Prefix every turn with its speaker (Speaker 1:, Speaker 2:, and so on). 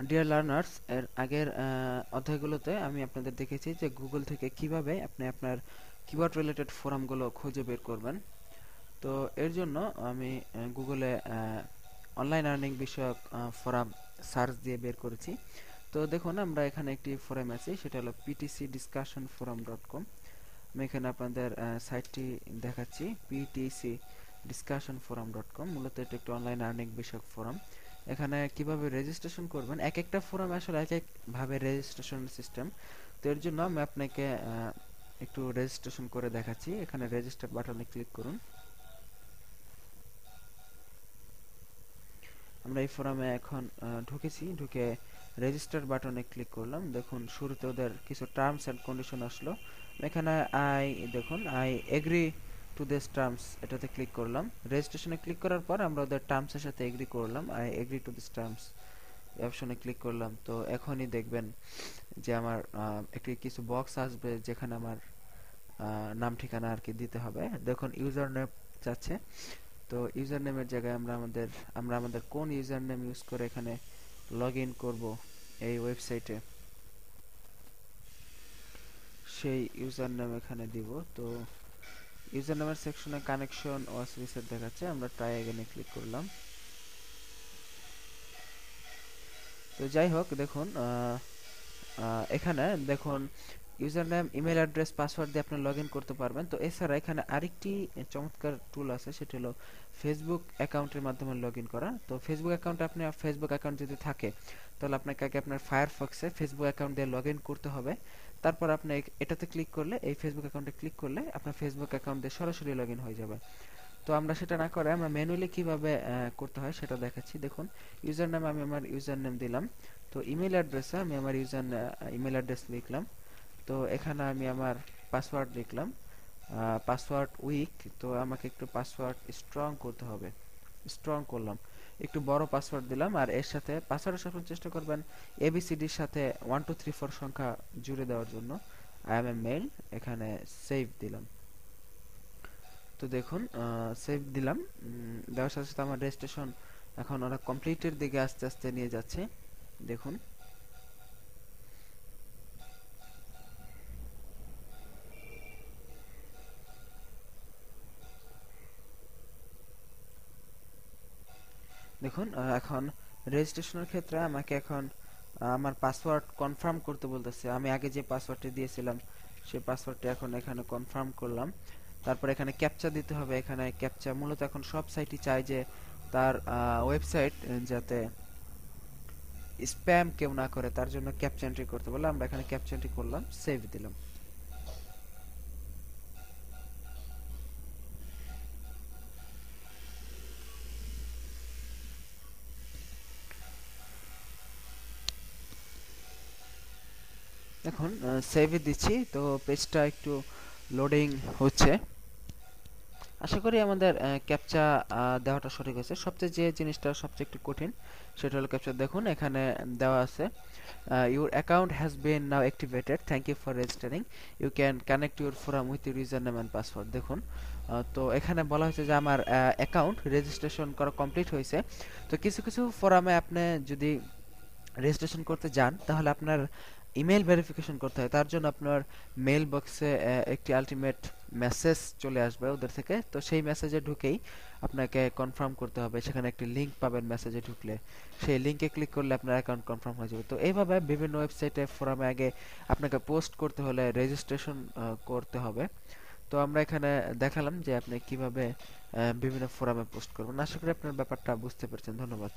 Speaker 1: Dear learners, এর আগের অধ্যায়গুলোতে আমি আপনাদের দেখেছি যে গুগল থেকে কিভাবে আপনি আপনার কিওয়ার্ড রিলেটেড ফোরামগুলো খুঁজে বের করবেন। তো এর জন্য আমি গুগলে অনলাইন আর্নিং বিষয়ক ফোরাম সার্চ দিয়ে বের করেছি। তো দেখুন, আমরা এখানে একটি ফোরাম আছে, সেটা হলো ptcdiscussionforum.com। আমি এখানে আপনাদের সাইটটি দেখাচ্ছি, ptcdiscussionforum.com। মূলত এটা একটি অনলাইন আর্নিং বিষয়ক ফোরাম। এখানে কিভাবে রেজিস্ট্রেশন করবেন, এক একটা ফোরাম আসলে এক এক ভাবে রেজিস্ট্রেশন সিস্টেম। তো এর জন্য আমি আপনাকে একটু রেজিস্ট্রেশন করে দেখাচ্ছি। এখানে রেজিস্টার বাটনে ক্লিক করুন। আমরা এই ফোরামে এখন ঢুকেছি, ঢুকে রেজিস্টার বাটনে ক্লিক করলাম। দেখুন, শুরুতে ওদের কিছু টার্মস এন্ড কন্ডিশন আসলো। এখানে দেখুন I agree to this terms, এটাতে ক্লিক করলাম। রেজিস্ট্রেশনে ক্লিক করার পর আমরা ওদের টার্মসের সাথে এগ্রি করলাম, I agree to this terms এই অপশনে ক্লিক করলাম। তো এখনই দেখবেন যে আমার একটি কিছু বক্স আসবে, যেখানে আমার নাম ঠিকানা আর কি দিতে হবে। দেখুন, ইউজার নেম চাচ্ছে। তো ইউজার নেমের জায়গায় আমরা আমাদের কোন ইউজার নেম ইউজ করে এখানে লগ ইন করবো এই ওয়েবসাইটে, সেই ইউজার নেম এখানে দিব। তো ইউজার নেমের সেকশনে কানেকশন ওয়াজ রিসেট দেখাচ্ছে, আমরা ট্রাই এগেইনে ক্লিক করলাম। তো যাই হোক, দেখুন এখানে দেখুন user name, email address, password দিয়ে আপনি লগ ইন করতে পারবেন। তো এছাড়া এখানে আরেকটি চমৎকার টুল আছে, সেটি হলো ফেসবুক অ্যাকাউন্টের মাধ্যমে লগ ইন করা। তো ফেসবুক অ্যাকাউন্টে আপনি ফেসবুক অ্যাকাউন্ট যদি থাকে, তাহলে আপনাকে আগে আপনার ফায়ারফক্সে ফেসবুক অ্যাকাউন্ট দিয়ে লগ ইন করতে হবে। তারপর আপনি এটাতে ক্লিক করলে, এই ফেসবুক অ্যাকাউন্টে ক্লিক করলে আপনার ফেসবুক অ্যাকাউন্ট দিয়ে সরাসরি লগ ইন হয়ে যাবে। তো আমরা সেটা না করে আমরা ম্যানুয়ালি কিভাবে করতে হয় সেটা দেখাচ্ছি। দেখুন, ইউজার নেম আমি আমার ইউজার নেম দিলাম। তো ইমেল অ্যাড্রেসে আমি আমার ইমেল অ্যাড্রেস লিখলাম। তো এখানে আমি আমার পাসওয়ার্ড লিখলাম, পাসওয়ার্ড উইক। তো আমাকে একটু পাসওয়ার্ড স্ট্রং করতে হবে, স্ট্রং করলাম। একটু বড় পাসওয়ার্ড দিলাম, আর এর সাথে পাসওয়ার্ডের সবসময় চেষ্টা করবেন এবিসিডির সাথে 1234 সংখ্যা জুড়ে দেওয়ার জন্য। আই এম এ মেল, এখানে সেভ দিলাম। তো দেখুন, সেভ দিলাম। দেওয়ার সাথে সাথে আমার রেজিস্ট্রেশন এখন ওরা কমপ্লিটের দিকে আস্তে আস্তে নিয়ে যাচ্ছে। দেখুন, দেখুন এখন রেজিস্ট্রেশনের ক্ষেত্রে আমাকে এখন আমার পাসওয়ার্ড কনফার্ম করতে বলতেছে। আমি আগে যে পাসওয়ার্ডটি দিয়েছিলাম সেই পাসওয়ার্ডটি এখন এখানে কনফার্ম করলাম। তারপর এখানে ক্যাপচা দিতে হবে। এখানে ক্যাপচা মূলত এখন সব সাইটই চায় যে তার ওয়েবসাইট যাতে স্প্যাম কেউ না করে, তার জন্য ক্যাপচা এন্ট্রি করতে বলে। আমরা এখানে ক্যাপচা এন্ট্রি করলাম, সেভ দিলাম। এখন সেভে দিচ্ছি, তো পেজটা একটু লোডিং হচ্ছে। আশা করি আমাদের ক্যাপচা দেওয়াটা সঠিক হয়েছে। সবচেয়ে যে জিনিসটা সবচেয়ে একটু কঠিন, সেটা হলো ক্যাপচা। দেখুন এখানে দেওয়া আছে, your account has been now activated, thank you for registering, you can connect your forum with your user name and password. দেখুন, তো এখানে বলা হয়েছে যে আমার অ্যাকাউন্ট রেজিস্ট্রেশন করা কমপ্লিট হয়েছে। তো কিছু কিছু ফোরামে আপনি যদি রেজিস্ট্রেশন করতে যান, তাহলে আপনার ইমেল ভেরিফিকেশন করতে হয়। তার জন্য আপনার মেল বক্সে একটি আলটিমেট মেসেজ চলে আসবে ওদের থেকে। তো সেই মেসেজে ঢুকেই আপনাকে কনফার্ম করতে হবে। সেখানে একটি লিংক পাবেন মেসেজে ঢুকলে, সেই লিংকে ক্লিক করলে আপনার অ্যাকাউন্ট কনফার্ম হয়ে যাবে। তো এইভাবে বিভিন্ন ওয়েবসাইটে ফোরামে আগে আপনাকে পোস্ট করতে হলে রেজিস্ট্রেশন করতে হবে। তো আমরা এখানে দেখালাম যে আপনি কিভাবে বিভিন্ন ফোরামে পোস্ট করবেন। আশা করি আপনার ব্যাপারটা বুঝতে পেরেছেন। ধন্যবাদ।